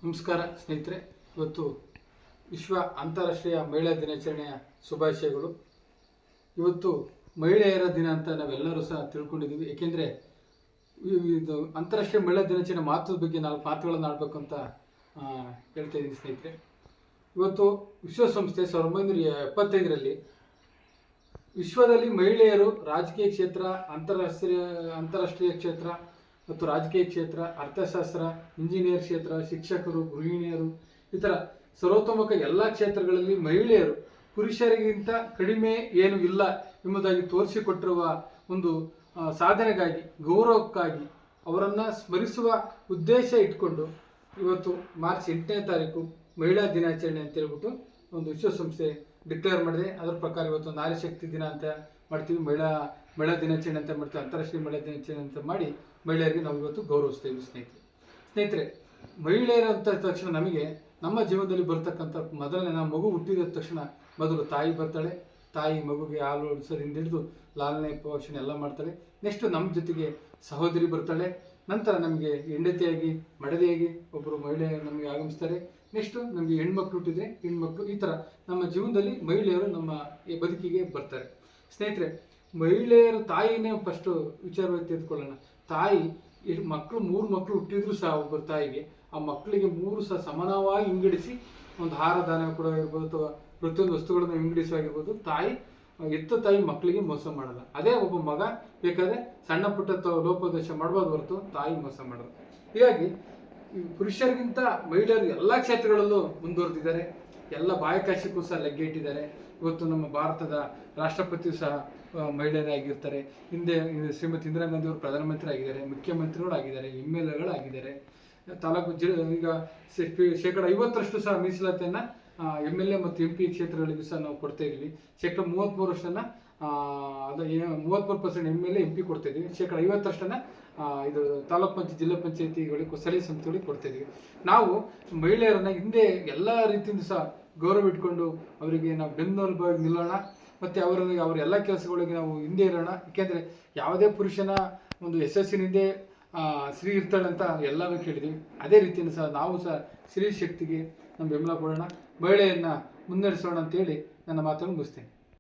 ನಮಸ್ಕಾರ ಸ್ನೇಹಿತರೆ. ಇವತ್ತು ವಿಶ್ವ ಅಂತಾರಾಷ್ಟ್ರೀಯ ಮಹಿಳಾ ದಿನಾಚರಣೆಯ ಶುಭಾಶಯಗಳು. ಇವತ್ತು ಮಹಿಳೆಯರ ದಿನ ಅಂತ ನಾವೆಲ್ಲರೂ ಸಹ ತಿಳ್ಕೊಂಡಿದ್ದೀವಿ. ಏಕೆಂದರೆ ಇದು ಅಂತಾರಾಷ್ಟ್ರೀಯ ಮಹಿಳಾ ದಿನಾಚರಣೆ ಮಹತ್ವದ ಬಗ್ಗೆ 4 ಮಾತುಗಳನ್ನು ಆಡಬೇಕು ಅಂತ ಹೇಳ್ತಾ ಇದ್ದೀನಿ ಸ್ನೇಹಿತರೆ. ಇವತ್ತು ವಿಶ್ವಸಂಸ್ಥೆ 1975ರಲ್ಲಿ ವಿಶ್ವದಲ್ಲಿ ಮಹಿಳೆಯರು ರಾಜಕೀಯ ಕ್ಷೇತ್ರ, ಅಂತಾರಾಷ್ಟ್ರೀಯ ಕ್ಷೇತ್ರ ಮತ್ತು ರಾಜಕೀಯ ಕ್ಷೇತ್ರ, ಅರ್ಥಶಾಸ್ತ್ರ, ಇಂಜಿನಿಯರ್ ಕ್ಷೇತ್ರ, ಶಿಕ್ಷಕರು, ಗೃಹಿಣಿಯರು, ಈ ಥರ ಸರ್ವತೋಮುಖ ಎಲ್ಲ ಕ್ಷೇತ್ರಗಳಲ್ಲಿ ಮಹಿಳೆಯರು ಪುರುಷರಿಗಿಂತ ಕಡಿಮೆ ಏನು ಇಲ್ಲ ಎಂಬುದಾಗಿ ತೋರಿಸಿಕೊಟ್ಟಿರುವ ಒಂದು ಸಾಧನೆಗಾಗಿ, ಗೌರವಕ್ಕಾಗಿ ಅವರನ್ನು ಸ್ಮರಿಸುವ ಉದ್ದೇಶ ಇಟ್ಕೊಂಡು ಇವತ್ತು ಮಾರ್ಚ್ 8ನೇ ತಾರೀಕು ಮಹಿಳಾ ದಿನಾಚರಣೆ ಅಂತ ಹೇಳ್ಬಿಟ್ಟು ಒಂದು ವಿಶ್ವಸಂಸ್ಥೆ ಡಿಕ್ಲೇರ್ ಮಾಡಿದೆ. ಅದರ ಪ್ರಕಾರ ಇವತ್ತು ನಾರಿ ಶಕ್ತಿ ದಿನ ಅಂತ ಮಾಡ್ತೀವಿ, ಮಹಿಳಾ ದಿನಾಚರಣೆ ಅಂತ ಮಾಡ್ತೀವಿ, ಅಂತಾರಾಷ್ಟ್ರೀಯ ಮಹಿಳಾ ದಿನಾಚರಣೆ ಅಂತ ಮಾಡಿ ಮಹಿಳೆಯರಿಗೆ ನಾವು ಇವತ್ತು ಗೌರವಿಸ್ತೇವೆ. ಸ್ನೇಹಿತರೆ, ಮಹಿಳೆಯರ ಅಂತ ತಕ್ಷಣ ನಮಗೆ ನಮ್ಮ ಜೀವನದಲ್ಲಿ ಬರ್ತಕ್ಕಂಥ ಮೊದಲನೇ ನಾವು ಮಗು ಹುಟ್ಟಿದ ತಕ್ಷಣ ಮೊದಲು ತಾಯಿ ಬರ್ತಾಳೆ. ತಾಯಿ ಮಗುಗೆ ಹಾಲು ಉಡಿಸೋದ್ರಿಂದ ಹಿಡಿದು ಲಾಲನೆ ಪೋಷಣೆ ಎಲ್ಲ ಮಾಡ್ತಾಳೆ. ನೆಕ್ಸ್ಟ್ ನಮ್ಮ ಜೊತೆಗೆ ಸಹೋದರಿ ಬರ್ತಾಳೆ. ನಂತರ ನಮಗೆ ಹೆಂಡತಿಯಾಗಿ ಮಡದಿಯಾಗಿ ಒಬ್ಬರು ಮಹಿಳೆ ನಮಗೆ ಆಗಮಿಸ್ತಾರೆ. ನೆಕ್ಸ್ಟು ನಮಗೆ ಹೆಣ್ಮಕ್ಳು ಹುಟ್ಟಿದ್ರೆ ಹೆಣ್ಮಕ್ಳು, ಈ ಥರ ನಮ್ಮ ಜೀವನದಲ್ಲಿ ಮಹಿಳೆಯರು ನಮ್ಮ ಬದುಕಿಗೆ ಬರ್ತಾರೆ. ಸ್ನೇಹಿತರೆ, ಮಹಿಳೆಯರು ತಾಯಿನೇ ಫಸ್ಟು ವಿಚಾರವಾಗಿ ತೆಗೆದುಕೊಳ್ಳೋಣ. ತಾಯಿ ಮಕ್ಕಳು 3 ಮಕ್ಕಳು ಹುಟ್ಟಿದ್ರು ಸಹ ಒಬ್ಬರು ತಾಯಿಗೆ ಆ ಮಕ್ಕಳಿಗೆ 3 ಸಹ ಸಮಾನವಾಗಿ ವಿಂಗಡಿಸಿ ಒಂದು ಆಹಾರ ದಾನ ಕೂಡ ಇರ್ಬೋದು ಅಥವಾ ಪ್ರತಿಯೊಂದು ವಸ್ತುಗಳನ್ನು ವಿಂಗಡಿಸುವಾಗಿರ್ಬೋದು. ಹೆತ್ತ ತಾಯಿ ಮಕ್ಕಳಿಗೆ ಮೋಸ ಮಾಡಲ್ಲ. ಅದೇ ಒಬ್ಬ ಮಗ ಬೇಕಾದ್ರೆ ಸಣ್ಣ ಪುಟ್ಟ ಲೋಪದೋಷ ಮಾಡ್ಬೋದು ಹೊರತು ತಾಯಿ ಮೋಸ ಮಾಡಲ್ಲ. ಹೀಗಾಗಿ ಪುರುಷರಿಗಿಂತ ಮಹಿಳೆಯರು ಎಲ್ಲ ಕ್ಷೇತ್ರಗಳಲ್ಲೂ ಮುಂದುವರೆದಿದ್ದಾರೆ. ಎಲ್ಲ ಬಾಹ್ಯಾಕಾಶಕ್ಕೂ ಸಹ ಲಗ್ಗೆ ಇಟ್ಟಿದ್ದಾರೆ. ಇವತ್ತು ನಮ್ಮ ಭಾರತದ ರಾಷ್ಟ್ರಪತಿಯು ಸಹ ಮಹಿಳೆಯರೇ ಆಗಿರ್ತಾರೆ. ಹಿಂದೆ ಶ್ರೀಮತಿ ಇಂದಿರಾ ಗಾಂಧಿ ಅವರು ಪ್ರಧಾನಮಂತ್ರಿ ಆಗಿದ್ದಾರೆ, ಮುಖ್ಯಮಂತ್ರಿಗಳು ಆಗಿದ್ದಾರೆ, MLA ಆಗಿದ್ದಾರೆ. ತಾಲೂಕು ಈಗ 50% ಸಹ ಮೀಸಲಾತಿಯನ್ನು MLA ಮತ್ತು MP ಕ್ಷೇತ್ರಗಳಿಗೂ ಸಹ ನಾವು ಕೊಡ್ತಾ ಇದ್ದೀವಿ. 33% ಅದು 33% MLA MP ಕೊಡ್ತಾ ಇದ್ದೀವಿ. 50% ಇದು ತಾಲೂಕು ಪಂಚಾಯತ್, ಜಿಲ್ಲಾ ಪಂಚಾಯತಿಗಳಿಗೆ, ಸ್ಥಳೀಯ ಸಂಸ್ಥೆಗಳಿಗೆ ಕೊಡ್ತಾ ಇದ್ದೀವಿ. ನಾವು ಮಹಿಳೆಯರನ್ನ ಹಿಂದೆ ಎಲ್ಲ ರೀತಿಯಿಂದ ಸಹ ಗೌರವ ಇಟ್ಕೊಂಡು ಅವರಿಗೆ ನಾವು ಬೆನ್ನೆಲುಬಾಗಿ ನಿಲ್ಲೋಣ ಮತ್ತು ಅವರ ಎಲ್ಲ ಕೆಲಸಗಳಿಗೆ ನಾವು ಹಿಂದೆ ಇರೋಣ. ಏಕೆಂದರೆ ಯಾವುದೇ ಪುರುಷನ ಒಂದು ಯಶಸ್ಸಿನಿಂದೆ ಸ್ತ್ರೀ ಇರ್ತಾಳೆ ಅಂತ ಎಲ್ಲರೂ ಕೇಳಿದ್ದೀವಿ. ಅದೇ ರೀತಿಯಿಂದ ಸಹ ನಾವು ಸಹ ಸ್ತ್ರೀ ಶಕ್ತಿಗೆ ನಮ್ಮ ಬೆಂಬಲ ಕೊಡೋಣ, ಮಹಿಳೆಯನ್ನು ಮುನ್ನಡೆಸೋಣ ಅಂತೇಳಿ ನನ್ನ ಮಾತನ್ನು ಮುಗಿಸ್ತೇನೆ.